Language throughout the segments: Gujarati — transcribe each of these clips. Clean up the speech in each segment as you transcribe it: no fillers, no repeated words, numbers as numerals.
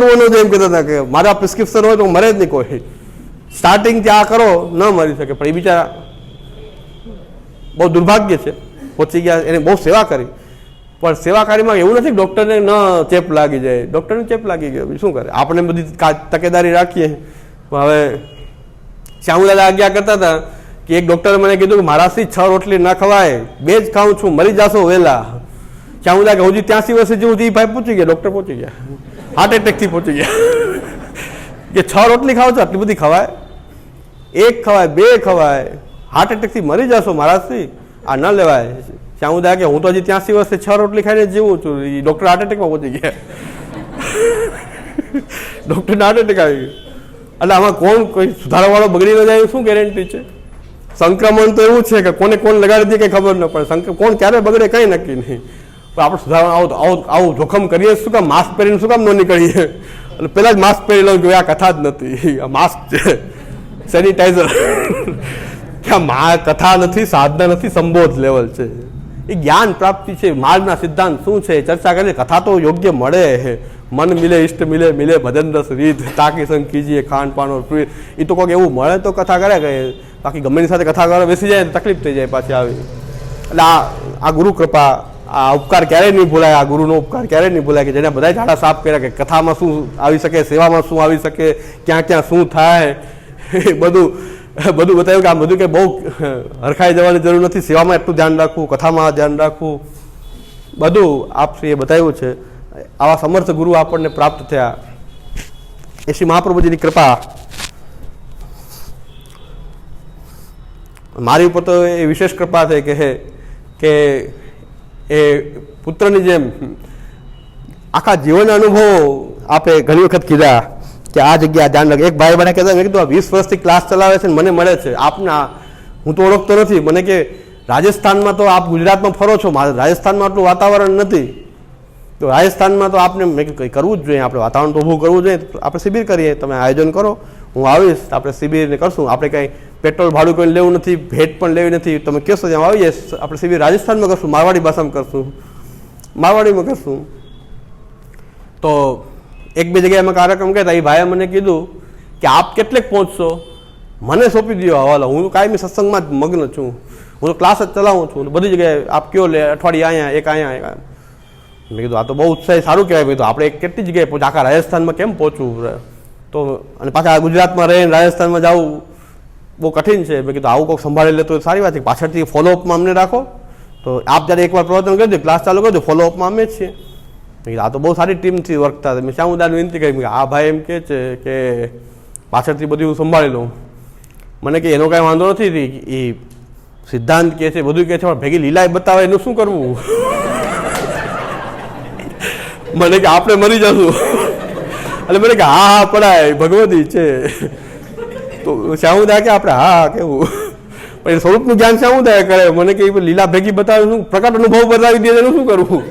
કરવો ન જોઈએ એમ કહેતા હતા કે મારા પ્રિસ્ક્રિપ્શન હોય તો મરે જ નહીં કોઈ. સ્ટાર્ટિંગથી આ કરો ન મરી શકે. પણ એ બિચારા બહુ દુર્ભાગ્ય છે, પહોંચી ગયા, એને બહુ સેવા કરી. પણ સેવાકારીમાં એવું નથી કે ડૉક્ટરને ન ચેપ લાગી જાય. ડૉક્ટરને ચેપ લાગી ગયો, શું કરે? આપણે બધી તકેદારી રાખીએ. હવે શ્યામુદાદા આજ્ઞા કરતા હતા કે એક ડૉક્ટરે મને કીધું કે મારાથી 6 રોટલી ના ખવાય, 2 જ ખાઉં છું, મરી જાશો વહેલા. શ્યામુદાદા કે હજી 83 વર્ષે જેવું એ ભાઈ પહોંચી ગયા, ડૉક્ટર પહોંચી ગયા, હાર્ટ એટેકથી પહોંચી ગયા કે 6 રોટલી ખાવ છો, આટલી બધી ખવાય? 1 ખવાય, 2 ખવાય, હાર્ટ એટેકથી મરી જશો મારાથી, આ ન લેવાય. શ્યામુદાદા કે હું તો હજી 83 વર્ષે 6 રોટલી ખાઈને જીવું છું. એ ડૉક્ટર હાર્ટ એટેકમાં પહોંચી ગયા. ડૉક્ટરને હાર્ટ એટેક આવી ગયો. એટલે આમાં કોણ કોઈ સુધારવાળો બગડી ન જાય શું ગેરંટી છે? સંક્રમણ તો એવું છે કે કોને કોણ લગાડી દે કંઈ ખબર ન પડે. કોણ ક્યારે બગડે કંઈ નક્કી નહીં. પણ આપણે સુધારવા આવું જોખમ કરીએ શું કામ? માસ્ક પહેરીને શું કામ ન નીકળીએ? એટલે પહેલાં જ માસ્ક પહેરી લઉં જોઈએ. આ કથા જ નથી, આ માસ્ક છે, સેનિટાઈઝર. આ કથા નથી, સાધના નથી, સંબોધ લેવલ છે. એ જ્ઞાન પ્રાપ્તિ છે. માર્ગના સિદ્ધાંત શું છે ચર્ચા કરીએ. કથા તો યોગ્ય મળે. મન મિલે ઇષ્ટ મિલે, મિલે ભજન રસ રીત, તાકી સંગ કીજીએ ખાન પાન ઓર પ્રીત. એ તો કોઈક એવું મળે તો કથા કરે કે બાકી ગમેની સાથે કથા કરવા બેસી જાય તો તકલીફ થઈ જાય પાછી આવી. એટલે આ ગુરુ કૃપા, આ ઉપકાર ક્યારેય નહીં ભૂલાય. આ ગુરુનો ઉપકાર ક્યારેય નહીં ભૂલાય કે જેને બધા ઝાડા સાફ કર્યા કે કથામાં શું આવી શકે, સેવામાં શું આવી શકે, ક્યાં ક્યાં શું થાય, બધું બતાવ્યું કે આ બધું કે બહુ હરખાઈ જવાની જરૂર નથી. સેવામાં એટલું ધ્યાન રાખવું, કથામાં ધ્યાન રાખવું, બધું આપશ્રીએ બતાવ્યું છે. આવા સમર્થ ગુરુ આપણને પ્રાપ્ત થયા એ શ્રી મહાપ્રભુજીની કૃપા. મારી ઉપર તો એ વિશેષ કૃપા થઈ કે એ પુત્રની જેમ આખા જીવનના અનુભવો આપે ઘણી વખત કીધા કે આ જગ્યા ધ્યાન રાખે. એક ભાઈ મને કહેતા, મેં કીધું આ 20 વર્ષથી ક્લાસ ચલાવે છે ને મને મળે છે, આપના હું તો ઓળખતો નથી. મને કે રાજસ્થાનમાં તો આપ ગુજરાતમાં ફરો છો, મારે રાજસ્થાનમાં આટલું વાતાવરણ નથી. તો રાજસ્થાનમાં તો આપણે મેં કંઈ કરવું જ જોઈએ, આપણે વાતાવરણ તો ઊભું કરવું જોઈએ. આપણે શિબિર કરીએ, તમે આયોજન કરો, હું આવીશ, આપણે શિબિરને કરશું. આપણે કંઈ પેટ્રોલ ભાડું કોઈ લેવું નથી, ભેટ પણ લેવી નથી. તમે કહેશો ત્યાં આવી જઈશ. આપણે શિબિર રાજસ્થાનમાં કરશું, મારવાડી ભાષામાં કરશું, મારવાડીમાં કરશું. તો 1-2 જગ્યાએ અમે કાર્યક્રમ કહેતા. એ ભાઈએ મને કીધું કે આપ કેટલેક પહોંચશો, મને સોંપી દો હવાલો. હું કાયમી સત્સંગમાં જ મગ્ન છું, હું તો ક્લાસ જ ચલાવું છું. બધી જગ્યાએ આપ કયો લે, અઠવાડિયે અહીંયા એક અહીંયા. મેં કીધું આ તો બહુ ઉત્સાહી સારું કહેવાય. મેં કીધું આપણે કેટલી જગ્યાએ પહોંચ, આખા રાજસ્થાનમાં કેમ પહોંચવું? તો અને પાછા ગુજરાતમાં રહીને રાજસ્થાનમાં જવું બહુ કઠિન છે. મેં કીધું આવું કોઈક સંભાળી લે તો સારી વાત છે. પાછળથી ફોલોઅપમાં અમને રાખો. તો આપ જ્યારે એકવાર પ્રવચન કરી દો, ક્લાસ ચાલુ કરી દો, ફોલોઅપમાં અમે જ છીએ. મેં કીધું આ તો બહુ સારી ટીમથી વર્કતા હતા. મેં શ્યામુદાને વિનંતી કરી, આ ભાઈ એમ કહે છે કે પાછળથી બધું સંભાળી લઉં. મને કે એનો કાંઈ વાંધો નથી, એ સિદ્ધાંત કહે છે, બધું કહે છે, પણ ભેગી લીલાએ બતાવે એનું શું કરવું? મને કે આપણે મરી જશું. એટલે મને કે હા પડાય, ભગવદી છે. તો શ્યામુદાય કે આપણે હા કેવું, પણ એ સ્વરૂપનું જ્ઞાન શ્યામુદાય કરે. મને કે લીલા ભેગી બતાવે, શું પ્રકાટ અનુભવ બતાવી દે એનું શું કરવું?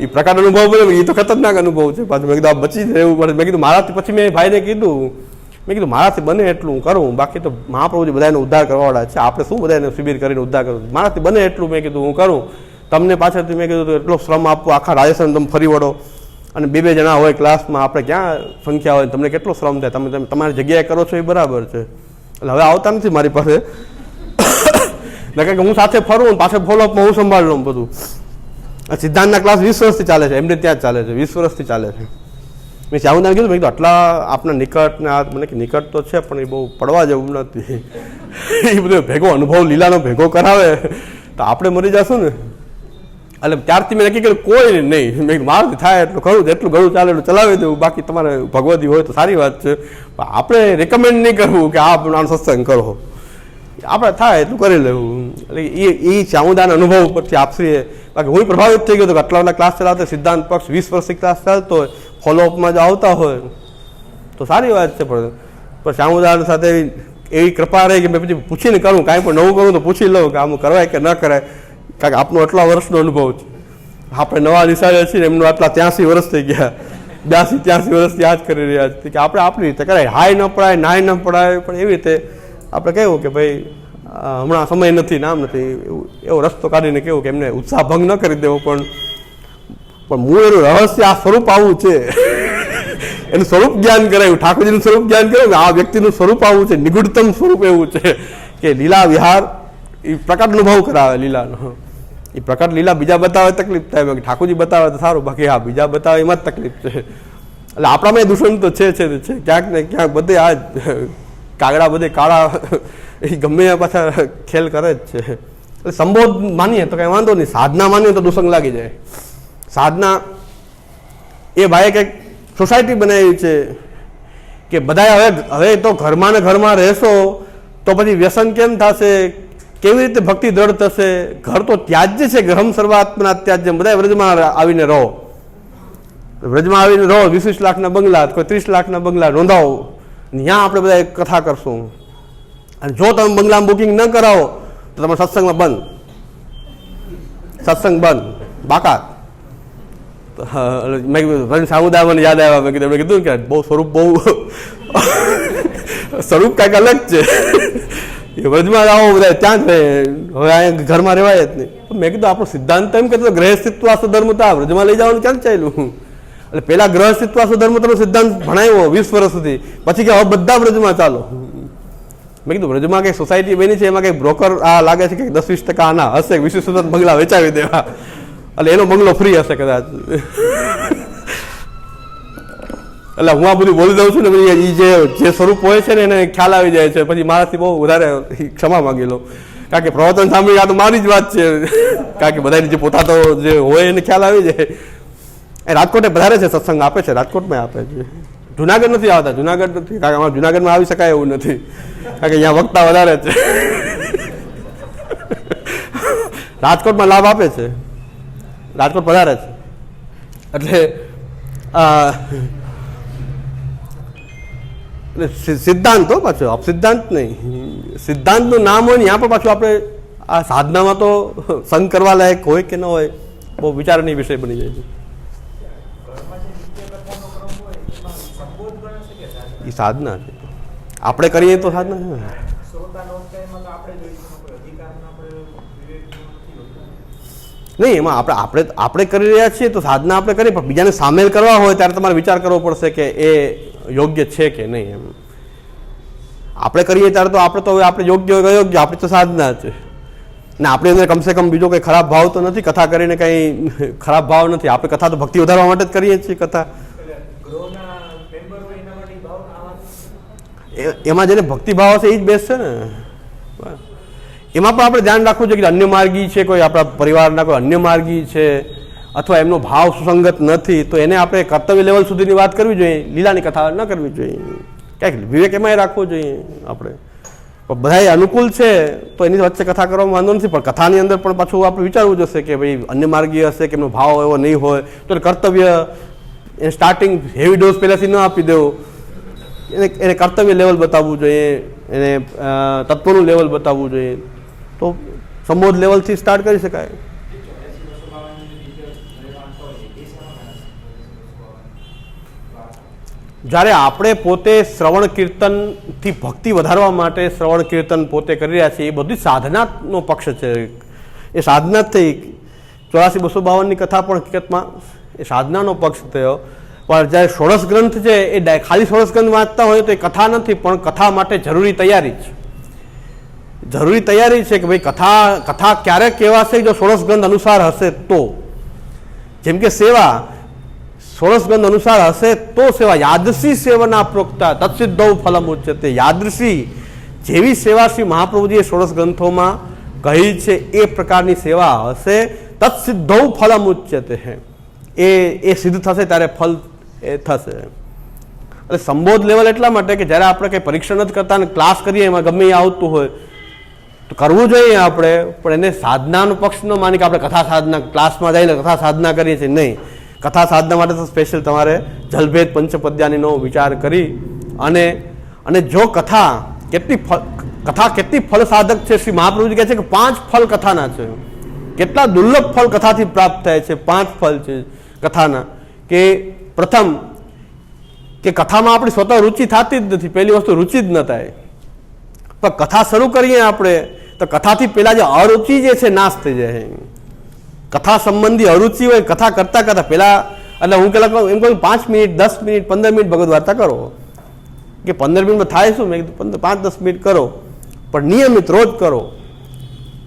એ પ્રકાટ અનુભવ બને એ તો ખતરનાક અનુભવ છે. પાછું મેં કીધું આ બચી રહેવું પડે. મેં કીધું મારાથી, પછી મેં ભાઈને કીધું, મેં કીધું મારાથી બને એટલું હું કરું, બાકી તો મહાપ્રભુજી બધાને ઉદ્ધાર કરવાવાળા છે, આપણે શું બધાને શિબિર કરીને ઉદ્ધાર કરવું? મારાથી બને એટલું મેં કીધું હું કરું. તમને પાછળથી મેં કીધું એટલો શ્રમ આપવો, આખા રાજસ્થાન તમે ફરી વળો, અને 2-2 જણા હોય ક્લાસમાં, આપણે ક્યાં સંખ્યા હોય, તમને કેટલો શ્રમ થાય? તમે તમારી જગ્યાએ કરો છો એ બરાબર છે. એટલે હવે આવતા નથી મારી પાસે. કારણ કે હું સાથે ફરું, પાછળ ફોલોઅપમાં હું સંભાળી લઉં બધું. સિદ્ધાંતના ક્લાસ 20 વર્ષથી ચાલે છે, એમને ત્યાં જ ચાલે છે, 20 વર્ષથી ચાલે છે. મેં શ્યામુદાને કીધું, મેં કીધું આટલા આપણા નિકટ ને આ, મને કે નિકટ તો છે પણ એ બહુ પડવા જેવું નથી. એ બધો ભેગો અનુભવ લીલાનો ભેગો કરાવે તો આપણે મરી જશું ને. એટલે ત્યારથી મેં નક્કી કર્યું કોઈ નહીં. મેં મારાથી થાય એટલું ખરું, જેટલું ઘણું ચાલે એટલું ચલાવી દેવું. બાકી તમારે ભગવદી હોય તો સારી વાત છે, આપણે રેકમેન્ડ નહીં કરવું કે આ સત્સંગ કરો. આપણે થાય એટલું કરી લેવું. એટલે એ શ્યામુદાના અનુભવ ઉપરથી આપશ્રીએ, બાકી હું પ્રભાવિત થઈ ગયો હતો કે આટલા બધા ક્લાસ ચલાવતા, સિદ્ધાંત પક્ષ 20 વર્ષથી ક્લાસ ચાલતો હોય, ફોલોઅપમાં જો આવતા હોય તો સારી વાત છે. પણ શ્યામુદાન સાથે એવી કૃપા રહી કે મેં પછી પૂછીને કરું, કાંઈ પણ નવું કરું તો પૂછી લઉં કે આમ કરાય કે ન કરાય. કારણ કે આપનો આટલા વર્ષનો અનુભવ છે, આપણે નવા નિશાળે છીએ, એમનું આટલા 83 વર્ષ થઈ ગયા, 82-83 વર્ષથી આ જ કરી રહ્યા છે કે આપણે આપણી રીતે કરાય. હાય ન પડાય, નાય ન પડાય, પણ એવી રીતે આપણે કહેવું કે ભાઈ હમણાં સમય નથી, નામ નથી, એવો રસ્તો કાઢીને કેવું કે એમને ઉત્સાહ ભંગ ન કરી દેવો. પણ મૂળ એનું રહસ્ય આ સ્વરૂપ આવું છે. એનું સ્વરૂપ જ્ઞાન કરાયું, ઠાકોરજીનું સ્વરૂપ જ્ઞાન કરાયું. આ વ્યક્તિનું સ્વરૂપ આવું છે, નિગૂઢતમ સ્વરૂપ એવું છે કે લીલા વિહાર એ પ્રકટ અનુભવ કરાવે લીલાનો. એ પ્રકટ લીલા બીજા બતાવે તકલીફ થાય, ઠાકોરજી બતાવે તો સારું, બાકી હા બીજા બતાવે એમાં જ તકલીફ છે. એટલે આપણામાં દૂષણ તો છે ક્યાંક ને ક્યાંક. બધે આ કાગડા બધે કાળા એ ગમે પાછા ખેલ કરે જ છે. એટલે સંબોધ માનીએ તો કઈ વાંધો નહીં, સાધના માનીએ તો દૂષણ લાગી જાય. સાધના એ ભાઈએ કંઈક સોસાયટી બનાવી છે કે બધા હવે તો ઘરમાં ને ઘરમાં રહેશો તો પછી વ્યસન કેમ થશે, કેવી રીતે ભક્તિ દ્રઢ થશે. ઘર તો ત્યાજ્ય છે, ગ્રહમ સર્વાત્મના ત્યાજ્ય. બધા વ્રજમાં આવીને રહો, વ્રજમાં આવીને રહો. 20 લાખના બંગલા, કોઈ 30 લાખના બંગલા નોંધાવો, ત્યાં આપણે બધા કથા કરશું. અને જો તમે બંગલામાં બુકિંગ ન કરાવો તો તમારા સત્સંગમાં બંધ, સત્સંગ બંધ, બાકાત. મેં કીધું સામુદાય મને યાદ આવ્યા. મેં કીધું કે બહુ સ્વરૂપ સ્વરૂપ કાંઈક અલગ છે. વ્રજમાં આવો બધા ત્યાં જ રહે, હવે અહીંયા ઘરમાં રહેવાય જ નહીં. મેં કીધું આપણો સિદ્ધાંત એમ કહેતો ગ્રહસ્થિત્વાસ ધર્મતા, વ્રજમાં લઈ જવાનું ક્યાં ચાલ્યું. એટલે પેલા ગ્રહસ્થિત્વાસ ધર્મતાનો સિદ્ધાંત ભણાવ્યો 20 વર્ષ સુધી, પછી કે હવે બધા વ્રજમાં ચાલો. મેં કીધું વ્રજમાં કંઈક સોસાયટી બની છે, એમાં કંઈક બ્રોકર આ લાગે છે કે 10-20% આના હશે, 20 બંગલા વેચાવી દેવા, એટલે એનો બંગલો ફ્રી હશે કદાચ. એટલે હું આ બધું બોલી દઉં છું ને, એ જે સ્વરૂપ હોય છે ને એને ખ્યાલ આવી જાય છે. પછી મારાથી બહુ વધારે ક્ષમા માંગી લો, કારણ કે પ્રવચન સાંભળી આ તો મારી જ વાત છે. કારણ કે બધાની જે પોતાતો જે હોય એને ખ્યાલ આવી જાય. એ રાજકોટે વધારે છે, સત્સંગ આપે છે, રાજકોટમાં આપે છે. જુનાગઢ નથી આવતા, જુનાગઢ નથી, કારણ કે અમારે જુનાગઢમાં આવી શકાય એવું નથી, કારણ કે અહીંયા વક્તા વધારે છે. રાજકોટમાં લાભ આપે છે, રાજકોટ વધારે છે. એટલે સિદ્ધાંત હો, પાછો સિદ્ધાંત નહીં, સિદ્ધાંતનું નામ હોય ને ત્યાં પણ પાછું આપણે આ સાધનામાં તો સંગ કરવા લાયક હોય કે ન હોય, બહુ વિચારની વિષય બની જાય છે. એ સાધના છે, આપણે કરીએ તો સાધના છે ને. નહીં, એમાં આપણે કરી રહ્યા છીએ તો સાધના આપણે કરીએ, પણ બીજાને સામેલ કરવા હોય ત્યારે તમારે વિચાર કરવો પડશે કે એ યોગ્ય છે કે નહીં. એમ આપણે કરીએ ત્યારે તો આપણે યોગ્ય હોય અયોગ્ય, આપણી તો સાધના છે ને. આપણે અંદર કમસે કમ બીજો કંઈ ખરાબ ભાવ તો નથી, કથા કરીને કંઈ ખરાબ ભાવ નથી. આપણે કથા તો ભક્તિ વધારવા માટે જ કરીએ છીએ. કથા એમાં જેને ભક્તિ ભાવ હશે એ જ બેસશે ને. એમાં પણ આપણે ધ્યાન રાખવું જોઈએ કે અન્ય માર્ગી છે, કોઈ આપણા પરિવારના કોઈ અન્ય માર્ગી છે, અથવા એમનો ભાવ સુસંગત નથી, તો એને આપણે કર્તવ્ય લેવલ સુધીની વાત કરવી જોઈએ, લીલાની કથા ન કરવી જોઈએ. ક્યાંક વિવેક એમાંય રાખવો જોઈએ આપણે. પણ બધા અનુકૂળ છે તો એની વચ્ચે કથા કરવામાં વાંધો નથી, પણ કથાની અંદર પણ પાછું આપણે વિચારવું જશે કે ભાઈ અન્ય માર્ગી હશે કે એમનો ભાવ એવો નહીં હોય, તો કર્તવ્ય એને સ્ટાર્ટિંગ હેવી ડોઝ પહેલાંથી ન આપી દેવો, એને કર્તવ્ય લેવલ બતાવવું જોઈએ, એને તત્વનું લેવલ બતાવવું જોઈએ, તો સંબોધ લેવલથી સ્ટાર્ટ કરી શકાય. જ્યારે આપણે પોતે શ્રવણ કીર્તનથી ભક્તિ વધારવા માટે શ્રવણ કીર્તન પોતે કરી રહ્યા છીએ, એ બધી સાધનાનો પક્ષ છે. એ સાધના થઈ 84-252ની કથા પણ હકીકતમાં એ સાધનાનો પક્ષ થયો. પણ જ્યારે ષોડશ ગ્રંથ છે એ ખાલી ષોડશ ગ્રંથ વાંચતા હોય તો એ કથા નથી, પણ કથા માટે જરૂરી તૈયારી છે. જરૂરી તૈયારી છે કે ભાઈ કથા ક્યારે કહેવાશે, જો ષોડશ ગ્રંથ અનુસાર હશે તો. જેમ કે સેવા ષોડશ ગ્રંથ અનુસાર હશે તો સેવા. યાદૃશી સેવના પ્રોક્તા તત્સિદ્ધૌ ફલમ ઉચ્યતે. યાદૃશી જેવી સેવા શ્રી મહાપ્રભુજીએ ષોડશ ગ્રંથોમાં કહી છે એ પ્રકારની સેવા હશે, તત્સિદ્ધૌ ફલમ ઉચ્યતે. એ સિદ્ધ થશે ત્યારે ફલ એ થશે. એટલે સંબોધ લેવલ એટલા માટે કે જ્યારે આપણે કંઈ પરીક્ષા નથી કરતા અને ક્લાસ કરીએ એમાં ગમે એ આવતું હોય તો કરવું જોઈએ આપણે, પણ એને સાધનાનો પક્ષ ન માની કે આપણે કથા સાધના ક્લાસમાં જઈને કથા સાધના કરીએ છીએ. નહીં, કથા સાધના માટે તો સ્પેશિયલ તમારે જલભેદ પંચપદ્યાનીનો વિચાર કરી અને જો કથા કેટલી ફળ સાધક છે. શ્રી મહાપ્રભુજી કહે છે કે 5 ફળ કથાના છે. કેટલા દુર્લભ ફળ કથાથી પ્રાપ્ત થાય છે. 5 ફળ છે કથાના. કે પ્રથમ કે કથામાં આપણી સ્વતઃ રુચિ થતી જ નથી. પહેલી વસ્તુ રુચિ જ ન થાય. પણ કથા શરૂ કરીએ આપણે તો કથાથી પહેલા જે અરુચિ જે છે નાશ થઈ જાય. કથા સંબંધી અરુચિ હોય, કથા કરતા પહેલા એટલે હું પેલા એમ કહું 5 મિનિટ 10 મિનિટ 15 મિનિટ ભગવદ વાર્તા કરો કે 15 મિનિટમાં થાય શું? મેં કીધું 5-10 મિનિટ કરો, પણ નિયમિત રોજ કરો.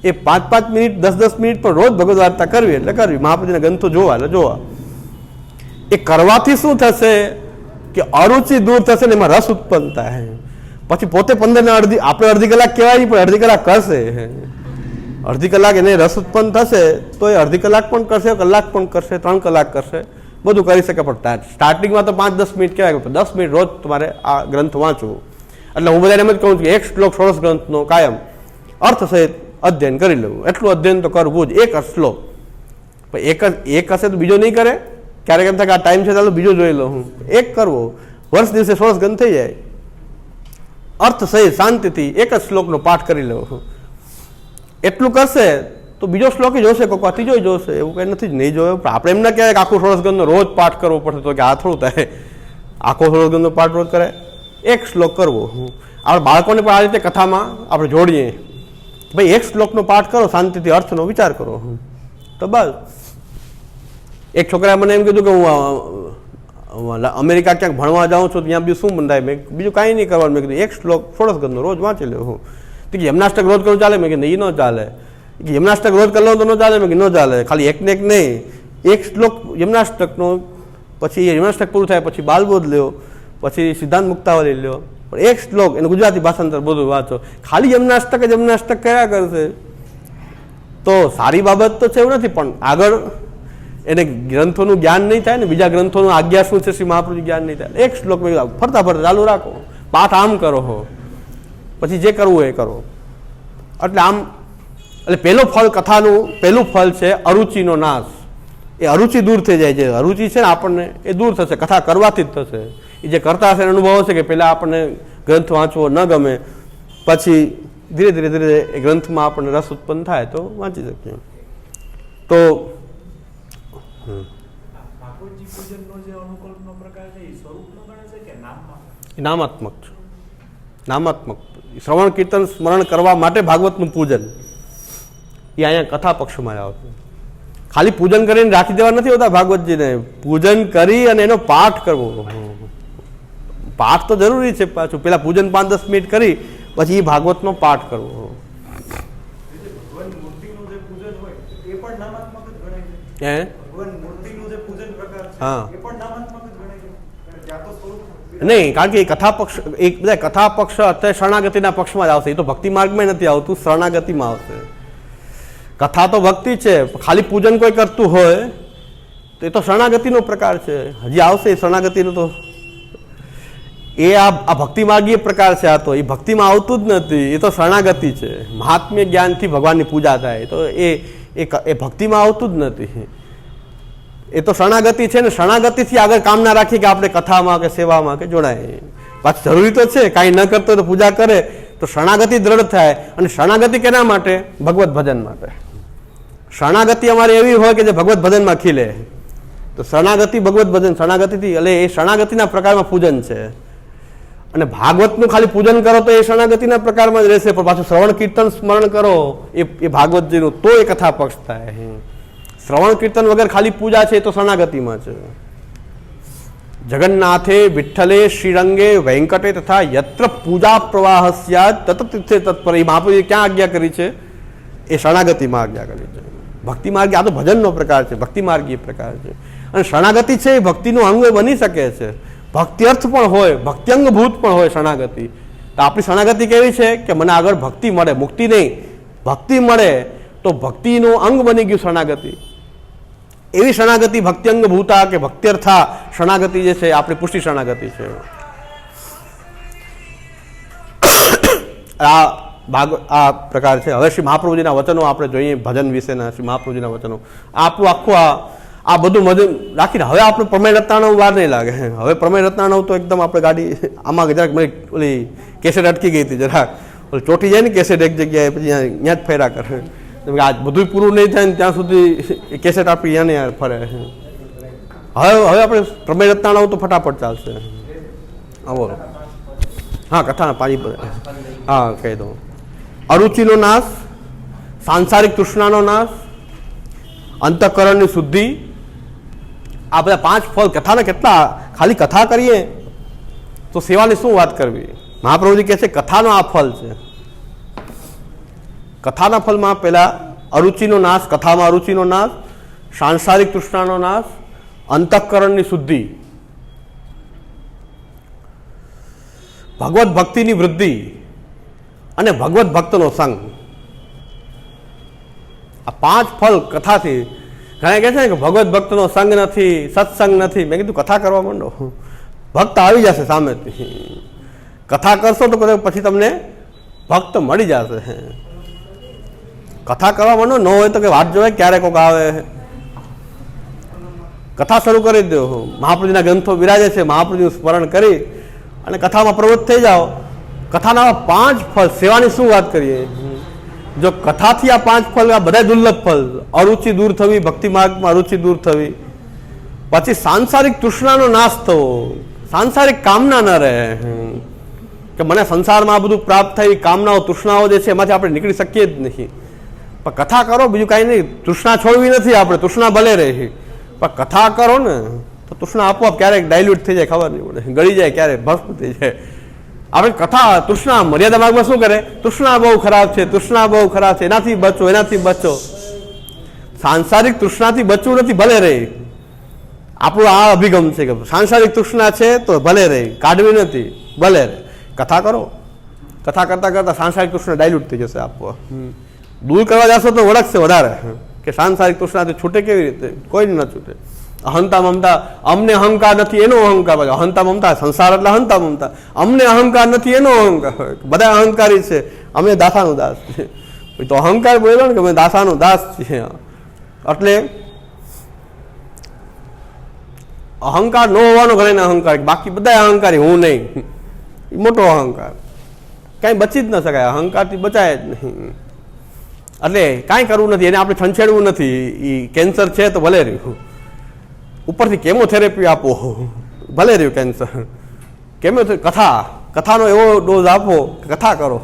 એ 5-5 મિનિટ 10-10 મિનિટ પણ રોજ ભગવદ વાર્તા કરવી એટલે કરવી. મહાપ્રભુજીના ગ્રંથો જોવા એટલે જોવા. એ કરવાથી શું થશે કે અરુચિ દૂર થશે ને એમાં રસ ઉત્પન્ન થાય. પછી પોતે 15 ને આપણે અડધી કલાક કહેવાય પણ અડધી કલાક કરશે. અડધી કલાક એને રસ ઉત્પન્ન થશે તો એ અડધી કલાક પણ કરશે, કલાક પણ કરશે, 3 કલાક કરશે, બધું કરી શકે. પણ સ્ટાર્ટિંગમાં તો 5-10 મિનિટ કહેવાય, 10 મિનિટ રોજ તમારે આ ગ્રંથ વાંચવું. એટલે હું બધાને એમ જ કહું છું કે એક શ્લોક ષોડશ ગ્રંથનો કાયમ અર્થ સહિત અધ્યયન કરી લેવું. એટલું અધ્યયન તો કરવું જ. એક શ્લોક એક હશે તો બીજો નહીં કરે. ક્યારેક એમ થાય કે આ ટાઈમ છે ચાલો બીજો જોઈ લો. હું એક કરવો, વર્ષ દિવસે ષોડશ ગ્રંથ થઈ જાય. અર્થ સહિત શાંતિથી એક જ શ્લોકનો પાઠ કરી લેવો. એટલું કરશે તો બીજો શ્લોક જોશે, કોઈક ત્રીજો જોશે. એવું કંઈ નથી જ નહીં જોયો. પણ આપણે એમ ના કહેવાય કે આખો ષોડશ ગ્રંથનો રોજ પાઠ કરવો પડશે, તો કે આ થોડું થાય. આખો ષોડશ ગ્રંથનો પાઠ રોજ કરે, એક શ્લોક કરવો. આપણે બાળકોને પણ આ રીતે કથામાં આપણે જોડીએ, ભાઈ એક શ્લોકનો પાઠ કરો, શાંતિથી અર્થનો વિચાર કરો. તો બસ. એક છોકરાએ મને એમ કીધું કે હું અમેરિકા ક્યાંક ભણવા જાઉં છું, ત્યાં બીજું શું બંધાય? મેં બીજું કાંઈ નહીં કરવાનું. મેં કીધું એક શ્લોક ષોડશ ગ્રંથનો રોજ વાંચી લેવું. હું તો કે જિમ્નાસ્ટિક રોજ કરવું ચાલે? મેં કીધું એ ન ચાલે. જિમ્નાસ્ટિક રોજ કરી લો તો ન ચાલે? મેં કીધું ન ચાલે. ખાલી એકને એક નહીં, એક શ્લોક જિમ્નાસ્ટિકનો, પછી જિમ્નાસ્ટિક પૂરું થાય પછી બાલબોધ લ્યો, પછી સિદ્ધાંત મુક્તાવલી લ્યો, પણ એક શ્લોક એને ગુજરાતી ભાષાંતર બધું વાંચો. ખાલી જિમ્નાસ્ટિક કર્યા કરશે તો સારી બાબત તો છે એવું નથી, પણ આગળ એને ગ્રંથોનું જ્ઞાન નહીં થાય ને, બીજા ગ્રંથોનું આજ્ઞા શું છે શ્રી મહાપ્રભુજી જ્ઞાન નહીં થાય. એક શ્લોક ફરતા ફરતા ચાલુ રાખો, પાઠ આમ કરો હો, પછી જે કરવું એ કરો. એટલે આમ એટલે પહેલું ફળ કથાનું પહેલું ફળ છે અરુચિનો નાશ. એ અરુચિ દૂર થઈ જાય છે. અરુચિ છે ને આપણને એ દૂર થશે, કથા કરવાથી જ થશે. એ જે કરતા હશે અનુભવ હશે કે પહેલાં આપણને ગ્રંથ વાંચવો ન ગમે, પછી ધીરે ધીરે ધીરે એ ગ્રંથમાં આપણને રસ ઉત્પન્ન થાય તો વાંચી શકીએ. તો નામાત્મક છે. નામાત્મક શ્રવણ કીર્તન સ્મરણ કરવા માટે ભાગવતનું પૂજન એ અહીંયા કથા પક્ષમાં આવતું. ખાલી પૂજન કરીને રાખી દેવા નથી હોતા ભાગવતજીને. પૂજન કરી અને એનો પાઠ કરવો. પાઠ તો જરૂરી છે. પાછું પેલા પૂજન 5-10 મિનિટ કરી પછી એ ભાગવતનો પાઠ કરવો. હા નહીં, કારણ કે કથા પક્ષ એક બધા કથા પક્ષ અત્યારે શરણાગતિના પક્ષમાં જ આવશે. એ તો ભક્તિ માર્ગમાં નથી આવતું, શરણાગતિમાં આવશે. કથા તો ભક્તિ છે, ખાલી પૂજન કોઈ કરતું હોય તો એ તો શરણાગતિનો પ્રકાર છે. હજી આવશે એ શરણાગતિનો. તો એ આ ભક્તિ માર્ગીય પ્રકાર છે. આ તો એ ભક્તિમાં આવતું જ નથી, એ તો શરણાગતિ છે. મહાત્મ્ય જ્ઞાનથી ભગવાનની પૂજા થાય તો એ ભક્તિમાં આવતું જ નથી. એ તો શરણાગતિ છે ને. શરણાગતિથી આગળ કામ ના રાખીએ કે આપણે કથામાં કે સેવામાં કે જોડાય. પાછું જરૂરી તો છે, કાંઈ ન કરતો તો પૂજા કરે તો શરણાગતિ દ્રઢ થાય. અને શરણાગતિ કેના માટે? ભગવત ભજન માટે. શરણાગતિ અમારે એવી હોય કે જે ભગવત ભજનમાં ખીલે. તો શરણાગતિ ભગવત ભજન, શરણાગતિથી એટલે એ શરણાગતિના પ્રકારમાં પૂજન છે. અને ભાગવતનું ખાલી પૂજન કરો તો એ શરણાગતિના પ્રકારમાં જ રહેશે, પણ પાછું શ્રવણ કીર્તન સ્મરણ કરો એ ભાગવતજીનું તો એ કથા પક્ષ થાય. શ્રવણ કીર્તન વગર ખાલી પૂજા છે એ તો શરણાગતિમાં છે. જગન્નાથે વિઠ્ઠલે શ્રીરંગે વેંકટે તથા યત્ર પૂજા પ્રવાહ સ્યાદ તત તીર્થે તત્પર. એ મહાપ્રભુએ ક્યાં આજ્ઞા કરી છે? એ શરણાગતિમાં આજ્ઞા કરી છે. ભક્તિ માર્ગી આ તો ભજનનો પ્રકાર છે, ભક્તિ માર્ગીય પ્રકાર છે. અને શરણાગતિ છે એ ભક્તિનું અંગ બની શકે છે. ભક્તિ અર્થ પણ હોય, ભક્તિ અંગભૂત પણ હોય શરણાગતિ. તો આપણી શરણાગતિ કેવી છે કે મને આગળ ભક્તિ મળે, મુક્તિ નહીં, ભક્તિ મળે. તો ભક્તિનું અંગ બની ગયું શરણાગતિ. એવી શરણાગતિ ભક્તિ અંગ ભૂતા કે ભક્ત્યર્થા શરણાગતિ જે છે આપણી પુષ્ટિ શરણાગતિ છે. આ પ્રકાર છે. હવે શ્રી મહાપ્રભુજીના વચનો આપણે જોઈએ, ભજન વિશેના શ્રી મહાપ્રભુજીના વચનો. આપણું આખું આ બધું મજન રાખીને હવે આપણે પ્રમેય રત્નાણવ વાર નહીં લાગે. હવે પ્રમેય રત્નાણવ તો એકદમ આપણે ગાડી આમાં જરાક ઓલી કેસેટ અટકી ગઈ હતી, જરાક ઓલી ચોટી જાય ને કેસેટ એક જગ્યાએ, પછી ત્યાં જ ફેરા કરે. આ બધું પૂરું નહીં થાય ને ત્યાં સુધી કેસેટ આપી અહીંયા ફરે. હવે આપણે પ્રમેય રત્નાણવ તો ફટાફટ ચાલશે. હા બોલો. હા કથા પાછી હા કહી દઉં. અરુચિનો નાશ, સાંસારિક તૃષ્ણાનો નાશ, અંતઃકરણની શુદ્ધિ, આ બધા 5 ફળ કથાના કેટલા, ખાલી કથા કરીએ તો સેવાની શું વાત કરવી. મહાપ્રભુજી કહે છે કથાનો આ ફળ છે. કથાના ફળમાં પહેલા અરુચિનો નાશ, કથામાં અરુચિનો નાશ, સાંસારિક તૃષ્ણાનો નાશ, અંતઃકરણની શુદ્ધિ, ભગવત ભક્તિની વૃદ્ધિ અને ભગવત ભક્તનો સંગ. આ 5 ફળ કથાથી. ઘણા કહે છે ને કે ભગવત ભક્તનો સંગ નથી, સત્સંગ નથી. મેં કીધું કથા કરવા માંડો, ભક્ત આવી જશે સામેથી. કથા કરશો તો પછી તમને ભક્ત મળી જશે. કથા કરવા માંડો, ન હોય તો કે વાત જોવે ક્યારે કોક આવે. કથા શરૂ કરી દો. મહાપ્રભુજીના ગ્રંથો બિરાજે છે, મહાપ્રભુજીનું સ્મરણ કરી અને કથામાં પ્રવૃત્ત થઈ જાઓ. કથાના 5 ફળ, સેવાની શું વાત કરીએ. જો કથાથી આ 5 ફળ, આ બધા દુર્લભ ફળ, અરુચિ દૂર થવી, ભક્તિ માર્ગમાં અરુચિ દૂર થવી, પછી સાંસારિક તૃષ્ણાનો નાશ થવો, સાંસારિક કામના ન રહે કે મને સંસારમાં આ બધું પ્રાપ્ત થઈ, કામનાઓ તૃષ્ણાઓ જે છે એમાંથી આપણે નીકળી શકીએ જ નહીં. પણ કથા કરો, બીજું કાંઈ નહીં. તૃષ્ણા છોડવી નથી આપણે, તૃષ્ણા ભલે રહે, પણ કથા કરો ને તો તૃષ્ણા આપોઆપ ક્યારેક ડાયલ્યુટ થઈ જાય, ખબર નહીં પડે, ગળી જાય, ક્યારેક ભસ્મ થઈ જાય. આપણે કથા તૃષ્ણા મર્યાદા માર્ગમાં શું કરે, તૃષ્ણા બહુ ખરાબ છે, તૃષ્ણા બહુ ખરાબ છે, એનાથી બચો, એનાથી બચો. સાંસારિક તૃષ્ણાથી બચવું નથી, ભલે રહે. આપણો આ અભિગમ છે કે સાંસારિક તૃષ્ણા છે તો ભલે રહે, કાઢવી નથી, ભલે રહે. કથા કરો, કથા કરતા કરતા સાંસારિક તૃષ્ણા ડાયલ્યુટ થઈ જશે. આપો દૂર કરવા જશો તો વળગશે વધારે કે સાંસારિક તૃષ્ણાથી છૂટે કેવી રીતે, કોઈ ન છૂટે. અહંતા મમતા, અમને અહંકાર નથી એનો અહંકાર. અહંતા મમતા, સંસાર એટલે અહંતા મમતા. અમને અહંકાર નથી એનો અહંકાર. બધા અહંકારી છે, અમે દાસાનો દાસ છીએ. તો અહંકાર બોલ્યો ને કે અમે દાસાનો દાસ છીએ. એટલે અહંકાર ન હોવાનો ઘણા અહંકાર, બાકી બધા અહંકારી, હું નહીં. એ મોટો અહંકાર, કાંઈ બચી જ ન શકાય, અહંકારથી બચાય જ નહીં. એટલે કાંઈ કરવું નથી, એને આપણે છંછેડવું નથી. એ કેન્સર છે તો ભલે રહ્યું, ઉપરથી કેમોથેરેપી આપો, ભલે રહ્યું કેન્સર. કથાનો એવો ડોઝ આપો કે કથા કરો.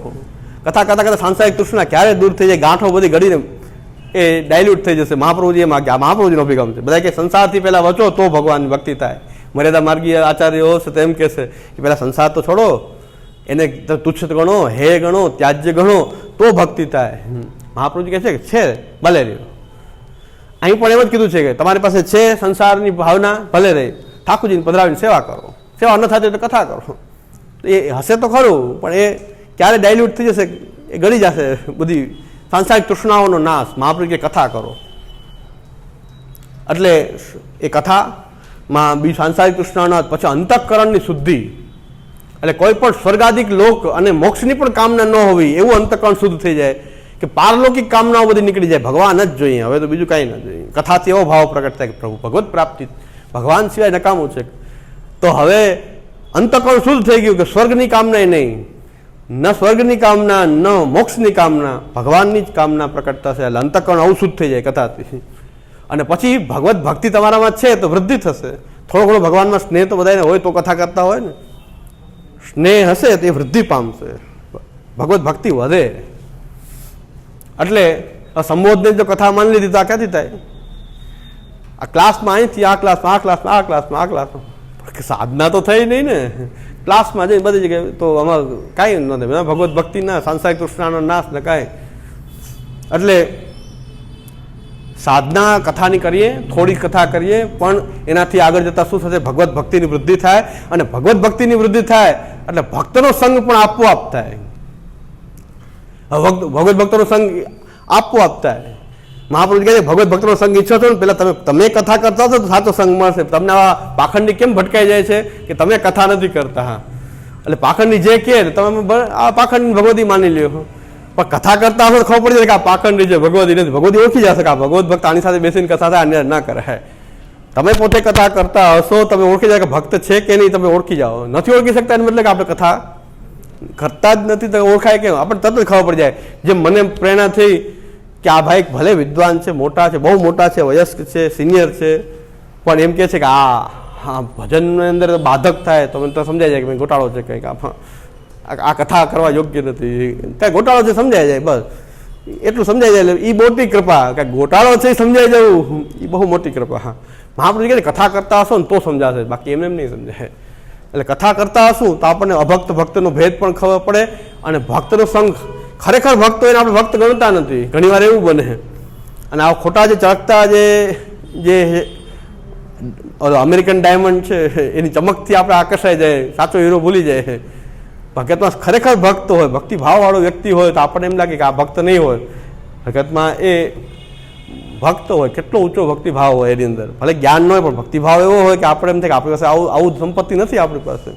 કથા કરતા કરતા સાંસારિક તૃષ્ણા ક્યારે દૂર થઈ જાય, ગાંઠો બધી ઘડીને એ ડાયલ્યુટ થઈ જશે. મહાપ્રભુજી એમ આ મહાપ્રભુજીનો અભિગમ છે. બધા કે સંસારથી પહેલા વચો તો ભગવાનની ભક્તિ થાય. મર્યાદા માર્ગીય આચાર્યો છે તેમ કહેશે કે પહેલા સંસાર તો છોડો, એને તુચ્છ ગણો, હે ગણો, ત્યાજ્ય ગણો તો ભક્તિ થાય. મહાપ્રભુજી કહે છે કે છે ભલે રહ્યો. અહીં પણ એમ જ કીધું છે કે તમારી પાસે છે સંસારની ભાવના, ભલે રહે, ઠાકોરજીને પધરાવીને સેવા કરો. સેવા ન થતી તો કથા કરો. એ હશે તો ખરું, પણ એ ક્યારે ડાયલ્યુટ થઈ જશે, એ ગળી જશે બધી સાંસારિક તૃષ્ણાઓનો નાશ. મહાપ્રભુ કથા કરો. એટલે એ કથામાં બીજું સાંસારિક તૃષ્ણાનો, પછી અંતઃકરણની શુદ્ધિ. એટલે કોઈ પણ સ્વર્ગાદિક લોક અને મોક્ષની પણ કામના ન હોવી, એવું અંતઃકરણ શુદ્ધ થઈ જાય કે પારલૌકિક કામનાઓ બધી નીકળી જાય, ભગવાન જ જોઈએ, હવે તો બીજું કાંઈ ન જોઈએ. કથાથી એવો ભાવ પ્રગટ થાય કે પ્રભુ ભગવત પ્રાપ્તિ, ભગવાન સિવાય નકામું છે. તો હવે અંતઃકરણ શુદ્ધ થઈ ગયું કે સ્વર્ગની કામના નહીં, ન સ્વર્ગની કામના, ન મોક્ષની કામના, ભગવાનની જ કામના પ્રકટ થશે. એટલે અંતઃકરણ આવું શુદ્ધ થઈ જાય કથાથી. અને પછી ભગવત ભક્તિ તમારામાં છે તો વૃદ્ધિ થશે. થોડો ઘણો ભગવાનમાં સ્નેહ તો બધાને હોય, તો કથા કરતા હોય ને, સ્નેહ હશે તો એ વૃદ્ધિ પામશે, ભગવત ભક્તિ વધે. એટલે સંબોધને જો કથા માની લીધી તો આ ક્યાંથી થાય? આ ક્લાસમાં અહીંથી આ ક્લાસમાં, આ ક્લાસમાં, આ ક્લાસમાં, આ ક્લાસમાં, સાધના તો થઈ નહીં ને. ક્લાસમાં જઈને બધી જગ્યાએ તો આમાં કાંઈ ન થાય. ભગવત ભક્તિના, સાંસારિક તૃષ્ણાનો નાશ ને કાંઈ. એટલે સાધના કથાની કરીએ, થોડી કથા કરીએ, પણ એનાથી આગળ જતાં શું થશે? ભગવત ભક્તિની વૃદ્ધિ થાય. અને ભગવત ભક્તિની વૃદ્ધિ થાય એટલે ભક્તનો સંગ પણ આપોઆપ થાય. ભગવત ભક્તનો સંગ આપોઆપ થાય. મહાપ્રભુ કહે છે ભગવત ભક્તનો સંગ ઈચ્છો છો ને, પેલા તમે કથા કરતા છો તો સાચો સંગ મળશે. તમને આવા પાખંડી કેમ ભટકાઈ જાય છે કે તમે કથા નથી કરતા? હા, એટલે પાખંડી જે કહે તમે આ પાખંડ ભગવતી માની લ્યો, પણ કથા કરતા હશો તો ખબર પડી જાય કે આ પાખંડી છે, ભગવતી નથી. ભગવતી ઓળખી જશે કે આ ભગવત ભક્ત આની સાથે બેસીને કથા થાય, અન્ય ના કરાય. તમે પોતે કથા કરતા હશો, તમે ઓળખી જાય કે ભક્ત છે કે નહીં, તમે ઓળખી જાઓ. નથી ઓળખી શકતા એને મતલબ કે આપણે કથા કરતા જ નથી, તો ઓળખાય કેમ? આપણે તરત જ ખબર પડી જાય. જેમ મને પ્રેરણા થઈ કે આ ભાઈ ભલે વિદ્વાન છે, મોટા છે, બહુ મોટા છે, વયસ્ક છે, સિનિયર છે, પણ એમ કહે છે કે આ ભજનની અંદર બાધક થાય તો મને તો સમજાય જાય કે ગોટાળો છે, કંઈક આ કથા કરવા યોગ્ય નથી, કાંઈ ગોટાળો છે, સમજાય જાય. બસ એટલું સમજાય જાય. એ મોટી કૃપા. કાંઈક ગોટાળો છે સમજાઈ જવું એ બહુ મોટી કૃપા. હા, મહાપ્રભુજી કહે કથા કરતા હશો ને તો સમજાશે, બાકી એમને એમ નહીં સમજાય. એટલે કથા કરતા હશું તો આપણને અભક્ત ભક્તનો ભેદ પણ ખબર પડે, અને ભક્તનો સંગ ખરેખર ભક્ત હોય ને આપણે ભક્ત ગણતા નથી, ઘણીવાર એવું બને. અને આ ખોટા જે ચળકતા જે અમેરિકન ડાયમંડ છે એની ચમકથી આપણે આકર્ષાઈ જાય, સાચો હીરો ભૂલી જાય. ભગતમાં ખરેખર ભક્ત હોય, ભક્તિભાવવાળો વ્યક્તિ હોય તો આપણને એમ લાગે કે આ ભક્ત નહીં હોય. ભગતમાં એ ભક્ત હોય, કેટલો ઊંચો ભક્તિભાવ હોય એની અંદર. ભલે જ્ઞાન ન હોય પણ ભક્તિભાવ એવો હોય કે આપણે એમ થાય કે આપણી પાસે આવું સંપત્તિ નથી આપણી પાસે.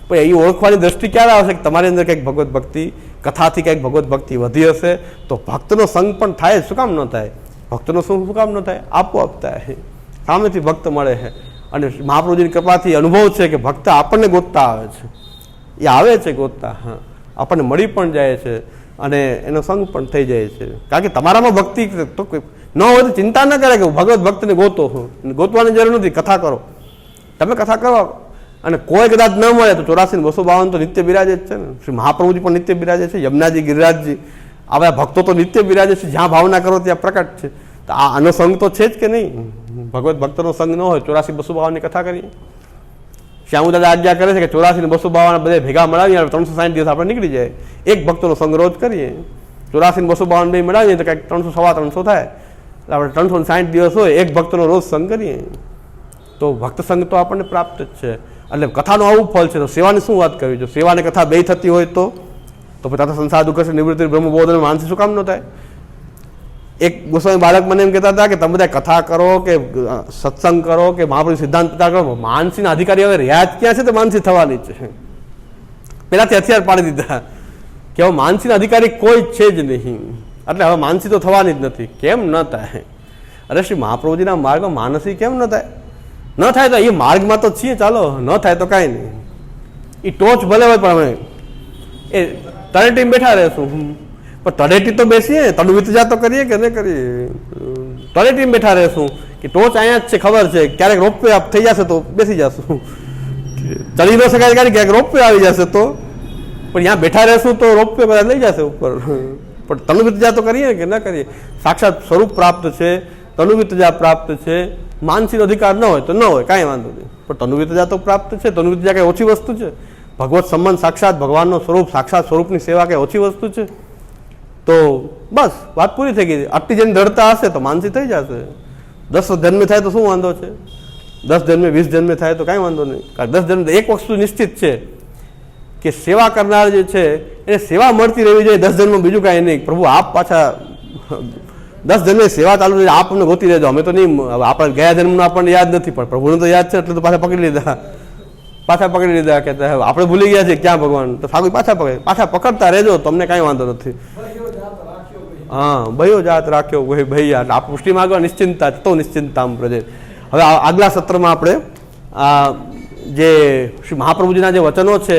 પણ એ ઓળખવાની દ્રષ્ટિ ક્યારે આવશે કે તમારી અંદર કંઈક ભગવત ભક્તિ, કથાથી કંઈક ભગવત ભક્તિ વધી હશે તો ભક્તનો સંગ પણ થાય. શું કામ ન થાય? ભક્તનો સંગ શું કામ ન થાય? આપોઆપ થાય, સામેથી ભક્ત મળે છે. અને મહાપ્રભુજીની કૃપાથી અનુભવ છે કે ભક્ત આપણને ગોતતા આવે છે, એ આવે છે ગોતતા, હા, આપણને મળી પણ જાય છે અને એનો સંગ પણ થઈ જાય છે. કારણ કે તમારામાં ભક્તિ તો ન હોય તો ચિંતા ન કરે કે ભગવત ભક્તને ગોતો, ગોતવાની જરૂર નથી. કથા કરો, તમે કથા કરો અને કોઈ કદાચ ન મળે તો 84,252 તો નિત્ય બિરાજે જ છે ને. શ્રી મહાપ્રભુજી પણ નિત્ય બિરાજે છે, યમુનાજી, ગિરિરાજજી, આવા ભક્તો તો નિત્ય બિરાજે છે. જ્યાં ભાવના કરો ત્યાં પ્રકટ છે. તો આનો સંગ તો છે જ કે નહીં? ભગવત ભક્તનો સંગ ન હોય. 84,252 ની કથા કરીએ. શ્યામુદાદા આજ્ઞા કરે છે કે 84,252 બધે ભેગા મળાવીએ, 360 દિવસ આપણે નીકળી જાય. એક ભક્તોનો સંગ રોજ કરીએ, 84,252 બે મળાવીએ તો કંઈક 300, 350 થાય. આપણે 360 દિવસ હોય, એક ભક્તનો રોજ સંગ કરીએ તો ભક્ત સંગ તો આપણને પ્રાપ્ત જ છે. એટલે કથાનું આવું ફળ છે. તો સેવાની શું વાત કરવી? જો સેવાને કથા બે થતી હોય તો પછી સંસાર દુઃખ નિવૃત્તિ બ્રહ્મબોધ માનસી શું કામ ન થાય? એક ગોસ્વામી બાળક મને એમ કહેતા હતા કે તમે બધા કથા કરો કે સત્સંગ કરો કે મહાપ્રભુ સિદ્ધાંત પ્રચાર કરો, માનસીના અધિકારી હવે રહ્યા જ ક્યાં છે? તો માનસી થવાની જ છે. પહેલાથી હથિયાર પાડી દીધા કે હવે માનસીના અધિકારી કોઈ છે જ નહીં, એટલે હવે માનસી તો થવાની જ નથી. કેમ ન થાય? અરે શ્રી મહાપ્રભુજીના માર્ગમાં માનસી કેમ ન થાય? ન થાય તો એ માર્ગમાં તો છીએ, ચાલો, ન થાય તો કાંઈ નહીં. એ ટોચ ભલે હોય પણ અમે એ તળેટી બેઠા રહેશું, પણ તળેટી તો બેસીએ, તડું વિતજા તો કરીએ કે નહીં કરીએ? તળેટી બેઠા રહેશું કે ટોચ અહીંયા જ છે, ખબર છે ક્યારેક રોપવે થઈ જશે તો બેસી જશું, ચડી ન શકાય ક્યારેક રોપવે આવી જશે તો, પણ ત્યાં બેઠા રહેશું તો રોપવે બધા લઈ જશે ઉપર. પણ તનુ વિતજા તો કરીએ કે ન કરીએ? સાક્ષાત સ્વરૂપ પ્રાપ્ત છે, તનુ વિતજા પ્રાપ્ત છે. માનસીનો અધિકાર ન હોય તો ન હોય, કાંઈ વાંધો નહીં, પણ તનુ વિતજા તો પ્રાપ્ત છે. તનુ વિતજા કંઈ ઓછી વસ્તુ છે? ભગવત સંબંધ, સાક્ષાત ભગવાનનો સ્વરૂપ, સાક્ષાત સ્વરૂપની સેવા કંઈ ઓછી વસ્તુ છે? તો બસ વાત પૂરી થઈ ગઈ. આટલી જેની દળતા હશે તો માનસી થઈ જશે. 10 જન્મે થાય તો શું વાંધો છે? 10 જન્મે 20 જન્મે થાય તો કાંઈ વાંધો નહીં. કારણ 10 જન્મ એક વસ્તુ નિશ્ચિત છે કે સેવા કરનાર જે છે એને સેવા મળતી રહેવી જોઈએ. 10 જન્મ બીજું કાંઈ નહીં. પ્રભુ આપ પાછા 10 જન્મે સેવા ચાલુ રહે, આપ અમને ગોતી રહેજો. અમે તો નહીં, આપણે ગયા જન્મનું આપણને યાદ નથી પણ પ્રભુને તો યાદ છે, એટલે તો પાછા પકડી લીધા કે આપણે ભૂલી ગયા છે ક્યાં ભગવાન, તો સાગુ પાછા પકડતા રહેજો, તમને કાંઈ વાંધો નથી. હા, ભયો જાત રાખ્યો ભૈયા, આ પુષ્ટિ માગવા નિશ્ચિંતા તો નિશ્ચિંતામ પ્રજે. હવે આગલા સત્રમાં આપણે જે શ્રી મહાપ્રભુજીના જે વચનો છે